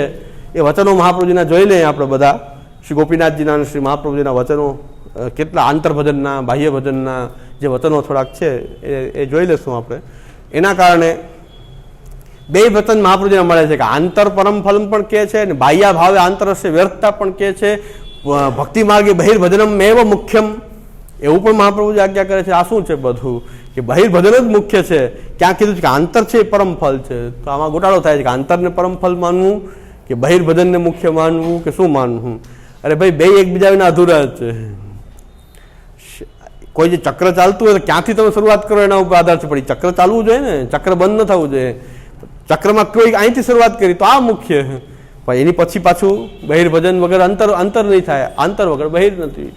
એ વચનો મહાપ્રભુજીના જોઈ લઈએ આપણે બધા. શ્રી ગોપીનાથજીના અને શ્રી મહાપ્રભુજીના વચનો કેટલા આંતરભજનના, બાહ્ય ભજનના જે વચનો થોડાક છે એ જોઈ લેશું આપણે. એના કારણે બે વચન મહાપ્રભુજીને મળે છે કે આંતર પરમ ફલમ પણ કહે છે અને બાહ્યા ભાવે આંતરસ્ય વ્યર્થતા પણ કહે છે. ભક્તિ માર્ગે બહિર્ભજનમ એવ મુખ્યમ એવું પણ મહાપ્રભુજી આજ્ઞા કરે છે. આ શું છે બધું? કે બહિર્ભજન જ મુખ્ય છે. ક્યાં કીધું છે કે આંતર છે એ પરમ ફલ છે? તો આમાં ગોટાળો થાય છે કે આંતરને પરમ ફલ માનવું કે બહિર્ભજનને મુખ્ય માનવું કે શું માનવું? અરે ભાઈ, બે એકબીજા વિના અધૂરા છે. કોઈ જે ચક્ર ચાલતું હોય તો ક્યાંથી તમે શરૂઆત કરો એના ઉપર આધાર છે. પણ ચક્ર ચાલવું જોઈએ ને, ચક્ર બંધ ન થવું જોઈએ. ચક્રમાં કોઈ અહીંથી શરૂઆત કરી તો આ મુખ્ય, પણ એની પછી પાછું બહિર્ભજન વગર અંતર નહીં થાય, આંતર વગર બહિર નથી.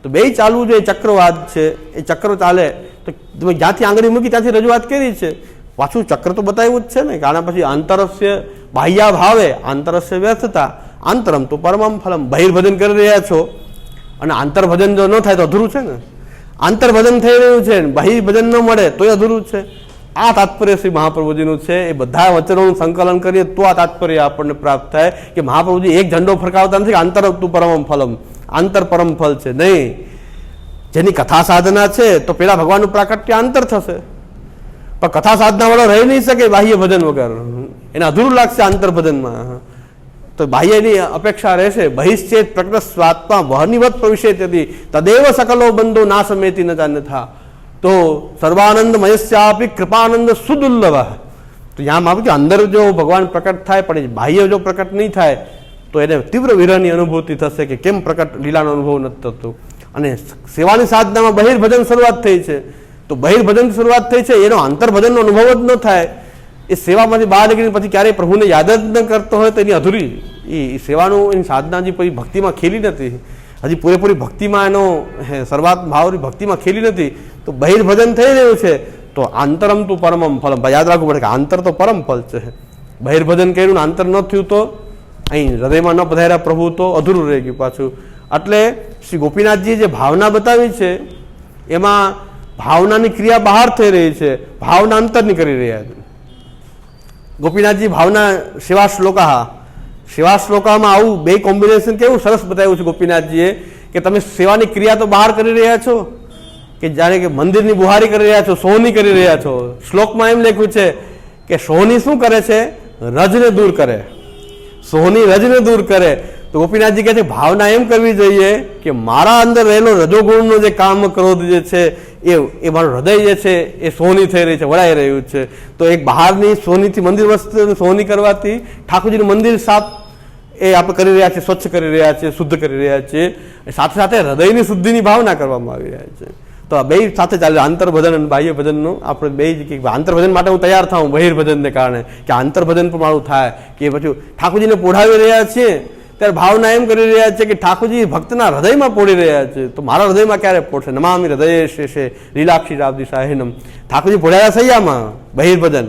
તો બે ચાલવું જોઈએ. ચક્રવાદ છે એ ચક્ર ચાલે તો તમે જ્યાંથી આંગળી મૂકી ત્યાંથી રજૂઆત કરી છે, પાછું ચક્ર તો બતાવ્યું જ છે ને. કારણ પછી આંતરસ્ય બાહ્યા ભાવે આંતરસ્ય વ્યર્થતા આંતરમ તો પરમમ ફલમ. બહિર્ભજન કરી રહ્યા છો અને આંતરભજન જો ન થાય તો અધૂરું છે ને. આંતરભજન થઈ રહ્યું છે, બહિર્ભજન ન મળે તો એ અધૂરું છે. આ તાત્પર્ય શ્રી મહાપ્રભુજીનું છે. એ બધા વચનોનું સંકલન કરીએ તો આ તાત્પર્ય આપણને પ્રાપ્ત થાય કે મહાપ્રભુજી એક ઝંડો ફરકાવતા નથી કે આંતર તું પરમ ફલમ, આંતર પરમ ફલ છે. નહીં, જેની કથા સાધના છે તો પેલા ભગવાનનું પ્રાકટ્ય આંતર થશે, પણ કથા સાધના વાળો રહી નહીં શકે બાહ્ય ભજન વગર. એને અધૂરું લાગશે આંતર ભજનમાં. તો બાહ્યની અપેક્ષા રહેશે. બહિશ્ચેત પ્રકટ સ્વાત્મા વહનિવત પ્રવિશે તદેવ સકલો બંધો ના સમેતી ન જાન્યથા. तो सर्वानंद मयस्यापि कृपानंद सुदुर्लभ। तो यहाँ माप्યું કે અંદર જો ભગવાન પ્રકટ થાય પણ બાહ્ય જો પ્રકટ નહીં થાય તો એને તીવ્ર વિરહની અનુભૂતિ થશે કે કેમ પ્રકટ લીલાનો અનુભવ નથી થતો. અને સેવાની સાધનામાં બહિર્ભજન શરૂઆત થઈ છે, તો બહિર્ભજન શરૂઆત થઈ છે એનો આંતરભજનનો અનુભવ જ ન થાય, એ સેવામાંથી બહાર નીકળીને પછી ક્યારેય પ્રભુને યાદ જ ન કરતો હોય તો એની અધૂરી એ સેવાનું એની સાધના હજી પછી ભક્તિમાં ખેલી નથી, હજી પૂરેપૂરી ભક્તિમાં એનો શરૂઆત ભાવની ભક્તિમાં ખેલી નથી. તો બહિર્ભજન થઈ રહ્યું છે તો આંતરમ તું પરમમ ફલમ. યાદ રાખવું પડે કે આંતર તો પરમ ફલ છે. બહિર્ભજન કર્યું ને આંતર ન થયું તો અહીં હૃદયમાં ન પધાર્યા પ્રભુ તો અધૂરું રહી ગયું પાછું. એટલે શ્રી ગોપીનાથજીએ જે ભાવના બતાવી છે એમાં ભાવનાની ક્રિયા બહાર થઈ રહી છે, ભાવના અંતરની કરી રહ્યા છે. ગોપીનાથજી ભાવના સેવા શ્લોકામાં આવું બે કોમ્બિનેશન કેવું સરસ બતાવ્યું છે ગોપીનાથજીએ કે તમે સેવાની ક્રિયા તો બહાર કરી રહ્યા છો કે જાણે કે મંદિરની બુહારી કરી રહ્યા છો, સોહની કરી રહ્યા છો. શ્લોકમાં એમ લખ્યું છે કે સોહની શું કરે છે? રજને દૂર કરે. સોહની રજને દૂર કરે. તો ગોપીનાથજી કહે છે ભાવના એમ કરવી જોઈએ કે મારા અંદર રહેલો રજોગુણનો જે કામ ક્રોધ જે છે એ મારું હૃદય જે છે એ સોહની થઈ રહી છે, વળાઈ રહ્યું છે. તો એક બહારની સોહનીથી મંદિર વસ્તુ સોહની કરવાથી ઠાકોરજીનું મંદિર સાફ એ આપણે કરી રહ્યા છીએ, સ્વચ્છ કરી રહ્યા છીએ, શુદ્ધ કરી રહ્યા છીએ. સાથે સાથે હૃદયની શુદ્ધિની ભાવના કરવામાં આવી રહ્યા છે. તો આ બે સાથે ચાલે, આંતરભજન અને બાહ્ય ભજનનું. આપણે બે જ કે આંતરભજન માટે હું તૈયાર થાઉં બહિર્ભજનને કારણે, કે આંતરભજન પણ મારું થાય કે પછી ઠાકોરજીને પોઢાવી રહ્યા છીએ ત્યારે ભાવના એમ કરી રહ્યા છે કે ઠાકોરજી ભક્તના હૃદયમાં પોડી રહ્યા છે. તો મારા હૃદયમાં ક્યારે પોડશે? નમામિ હૃદયે શેષે લીલાક્ષી રાબદી સાહેનમ. ઠાકોરજી પોઢાયા સૈયામાં બહિર્ભજન,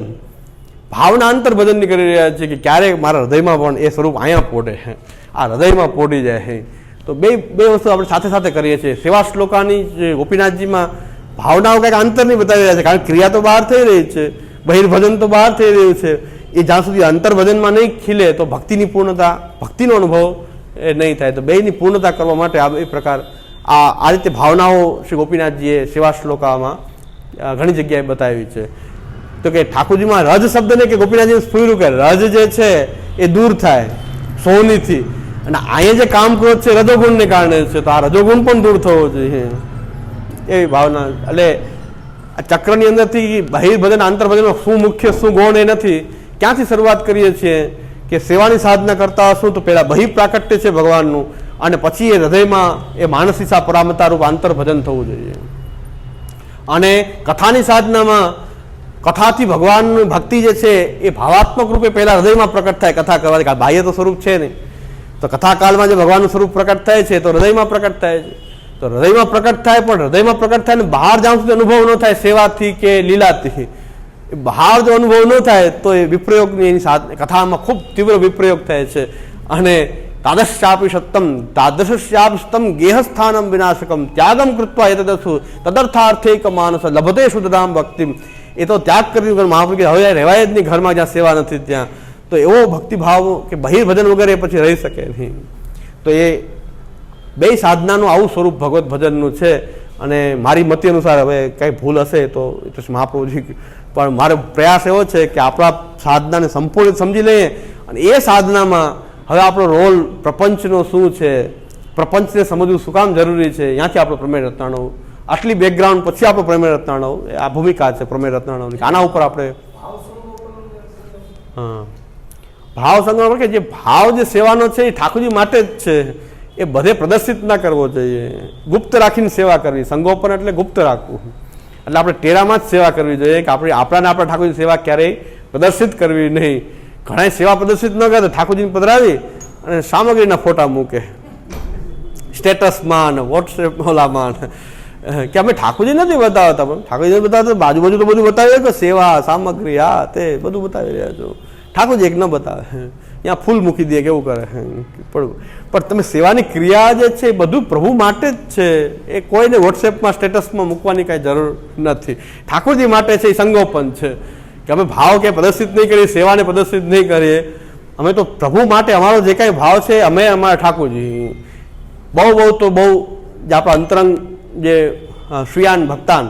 ભાવના આંતરભજનની કરી રહ્યા છે કે ક્યારેક મારા હૃદયમાં પણ એ સ્વરૂપ અહીંયા પોડે, આ હૃદયમાં પોડી જાય. તો બે વસ્તુ આપણે સાથે સાથે કરીએ છીએ. સેવા શ્લોકાની જે ગોપીનાથજીમાં ભાવનાઓ કંઈક અંતરની બતાવી રહ્યા છે, કારણ કે ક્રિયા તો બહાર થઈ રહી છે, બહિર્ભજન તો બહાર થઈ રહ્યું છે. એ જ્યાં સુધી અંતર્ભજનમાં નહીં ખીલે તો ભક્તિની પૂર્ણતા, ભક્તિનો અનુભવ એ નહીં થાય. તો બેની પૂર્ણતા કરવા માટે આ બે પ્રકાર આ રીતે ભાવનાઓ શ્રી ગોપીનાથજીએ સેવા શ્લોકામાં ઘણી જગ્યાએ બતાવી છે. તો કે ઠાકોરજીમાં રજ શબ્દને કે ગોપીનાથજીને સ્ફુર્યું કે રજ જે છે એ દૂર થાય સોહનીથી, અને અહીંયા જે કામ ક્રોધ છે રજોગુણને કારણે છે, તો આ રજોગુણ પણ દૂર થવો જોઈએ એવી ભાવના. એટલે આ ચક્રની અંદરથી બહિર્ભજન આંતરભજનમાં શું મુખ્ય શું ગૌણ એ નથી. ક્યાંથી શરૂઆત કરીએ છીએ કે સેવાની સાધના કરતા હશું તો પહેલાં બહિઃપ્રાકટ્ય છે ભગવાનનું, અને પછી એ હૃદયમાં એ માનસીસા પરામતા રૂપ આંતરભજન થવું જોઈએ. અને કથાની સાધનામાં કથાથી ભગવાનની ભક્તિ જે છે એ ભાવાત્મક રૂપે પહેલાં હૃદયમાં પ્રકટ થાય કથા કરવાથી. બાહ્ય તો સ્વરૂપ છે નહીં, તો કથાકાળમાં જે ભગવાનનું સ્વરૂપ પ્રકટ થાય છે તો હૃદયમાં પ્રકટ થાય છે. તો હૃદયમાં પ્રકટ થાય, પણ હૃદયમાં પ્રકટ થાય ને બહાર જ્યાં સુધી અનુભવ ન થાય સેવાથી કે લીલાથી, બહાર જો અનુભવ ન થાય તો એ વિપ્રયોગની એની કથામાં ખૂબ તીવ્ર વિપ્રયોગ થાય છે. અને તાદશ્યાપી સત્તમ ગેહસ્થાનમ વિનાશકમ ત્યાગમ કૃત્વા એતદસુ તદર્થાર્થેક માનસ લભતે શુદ્ધામ ભક્તિમ. એ તો ત્યાગ કરી મહાપ્રભુ કે હવે રહેવાય જ નહીં ઘરમાં જ્યાં સેવા નથી ત્યાં. તો એવો ભક્તિભાવ કે બહિર્ભજન વગેરે પછી રહી શકે નહીં. તો એ બે સાધનાનું આવું સ્વરૂપ ભગવત ભજનનું છે. અને મારી મતિ અનુસાર હવે કંઈ ભૂલ હશે તો મહાપ્રભુજી, પણ મારો પ્રયાસ એવો છે કે આપણા સાધનાને સંપૂર્ણ સમજી લઈએ, અને એ સાધનામાં હવે આપણો રોલ પ્રપંચનો શું છે, પ્રપંચને સમજવું શું કામ જરૂરી છે, ત્યાંથી આપણો પ્રમેય રત્નાણવ, આટલી બેકગ્રાઉન્ડ પછી આપણો પ્રમેય રત્નાણવ, આ ભૂમિકા છે પ્રમેય રત્નાણવની. આના ઉપર આપણે ભાવ સંગ્રહ કે જે ભાવ જે સેવાનો છે એ ઠાકોરજી માટે જ છે, એ બધે પ્રદર્શિત ના કરવો જોઈએ, ગુપ્ત રાખીને સેવા કરવી. સંગોપન એટલે ગુપ્ત રાખવું, એટલે આપણે ટેરામાં જ સેવા કરવી જોઈએ કે આપણા ઠાકોરજી સેવા ક્યારેય પ્રદર્શિત કરવી નહીં. ઘણા સેવા પ્રદર્શિત ન કરે તો ઠાકોરજીને પધરાવી અને સામગ્રીના ફોટા મૂકે સ્ટેટસમાં ને વોટ્સએપ ઓલામાં કે અમે ઠાકોરજી નથી બતાવતા, પણ ઠાકોરજી બતાવતા બાજુ તો બધું બતાવી કે સેવા સામગ્રી આ તે બધું બતાવી રહ્યા છો. ઠાકોરજી એક ન બતાવે, ત્યાં ફૂલ મૂકી દે કેવું કરે. પણ તમે સેવાની ક્રિયા જે છે એ બધું પ્રભુ માટે જ છે, એ કોઈને વોટ્સએપમાં સ્ટેટસમાં મૂકવાની કાંઈ જરૂર નથી. ઠાકોરજી માટે છે, એ સંગોપન છે કે અમે ભાવ કે પ્રદર્શિત નહીં કરીએ, સેવાને પ્રદર્શિત નહીં કરીએ. અમે તો પ્રભુ માટે અમારો જે કાંઈ ભાવ છે અમે અમારા ઠાકોરજી બહુ તો બહુ જે આપણા અંતરંગ જે શ્રીયાન ભક્તાન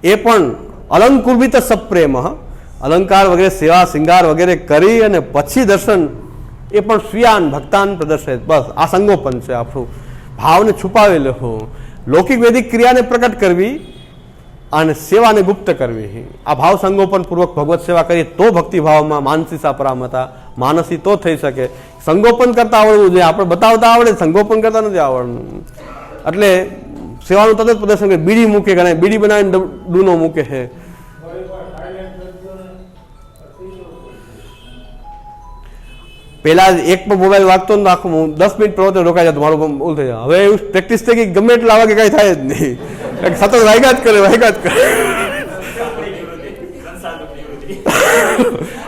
એ પણ અલંકુર્વિત સપ્રેમ, અલંકાર વગેરે સેવા શિંગાર વગેરે કરી અને પછી દર્શન, એ પણ સ્વીયાન ભક્તાન પ્રદર્શિત. બસ આ સંગોપન છે આપણું. ભાવને છુપાવી લેવું, લૌકિક વૈદિક ક્રિયાને પ્રકટ કરવી અને સેવાને ગુપ્ત કરવી. આ ભાવ સંગોપનપૂર્વક ભગવત સેવા કરીએ તો ભક્તિભાવમાં માનસીસા પરામતા માનસી તો થઈ શકે. સંગોપન કરતા આવડવું જોઈએ, આપણે બતાવતા આવડે, સંગોપન કરતા નથી આવડતું. એટલે સેવાનું તરત પ્રદર્શન કરે. બીડી મૂકે, ઘણા બીડી બનાવીને ડૂનો મૂકે છે. પેલા એક પણ મોબાઈલ વાગતો ને આખું 10 મિનિટ પ્રવચન રોકાઈ જતો, મારું ઓલું થઈ જાય. હવે એવું પ્રેક્ટિસ થઈ ગઈ, ગમે એટલા વાગે કઈ થાય જ નહીં, સતત વાગ્યા જ કરે.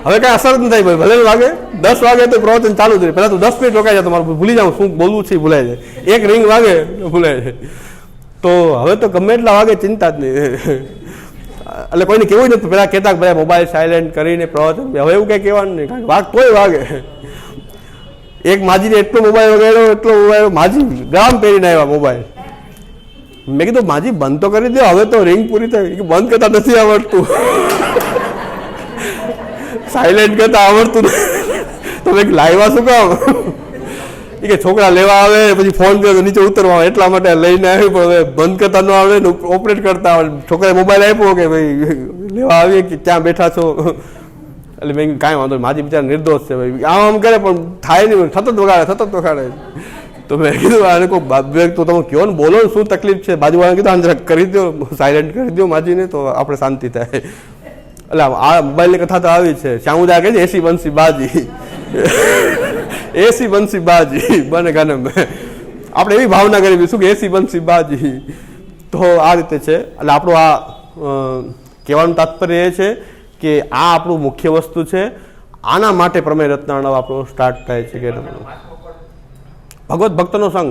હવે કઈ અસર જ નહીં થાય, ભલે વાગે 10 વાગે તો પ્રવચન ચાલુ જ રહે. પેલા તો 10 મિનિટ રોકાઈ જાય, મારું ભૂલી જાઉં શું બોલવું છે, ભૂલાઈ જાય. એક રિંગ વાગે ભૂલાઈ જાય. તો હવે તો ગમે એટલા વાગે ચિંતા જ નહીં. એટલે કોઈને કેવું જ નથી. પેલા કહેતા ભાઈ મોબાઈલ સાયલેન્ટ કરીને પ્રવચન, હવે એવું કઈ કહેવાનું નહીં, કારણ કે વાગ તોય વાગે. એક માજીને એટલો મોબાઈલ વગાડ્યો, માજી ગ્રામ પહેરીને આવ્યા મોબાઈલ. મેં કીધું માજી બંધ તો કરી દો, હવે તો રિંગ પૂરી થઈ. બંધ કરતા નથી આવડતું, સાયલેન્ટ કરતા આવડતું તો મેં લાવ્યા શું કામ? એ કે છોકરા લેવા આવે પછી ફોન કર્યો તો નીચે ઉતરવા આવે, એટલા માટે લઈને આવ્યું. પણ હવે બંધ કરતા ન આવડે ને ઓપરેટ કરતા આવડે. છોકરાએ મોબાઈલ આપ્યો કે ભાઈ લેવા આવીએ કે ક્યાં બેઠા છો? એટલે મેં કાંઈ વાંધો નહીં, માજી બિચારા નિર્દોષ છે ભાઈ, આમ કરે પણ થાય નહીં, સતત વગાડે. તો મેં કીધું આને કોઈ તો તમે કહો ને, બોલો ને શું તકલીફ છે? બાજુવાળાને કીધું આને જરાક કરી દો, સાયલેન્ટ કરી દો માજીને, તો આપણે શાંતિ થાય. એટલે આ મોબાઈલની કથા તો આવી છે. શ્યામુદા કહે છે એસી બંસી બાજી, એસી બંસી બાજી બને ગાને. આપણે એવી ભાવના કરવી શું કે એસી બંસી બાજી. તો આ રીતે છે. એટલે આપણું આ કહેવાનું તાત્પર્ય એ છે કે આ આપણું મુખ્ય વસ્તુ છે. આના માટે પ્રમેય રત્નાર્ણવ આપણો સ્ટાર્ટ થાય છે કે ભગવત ભક્તનો સંગ.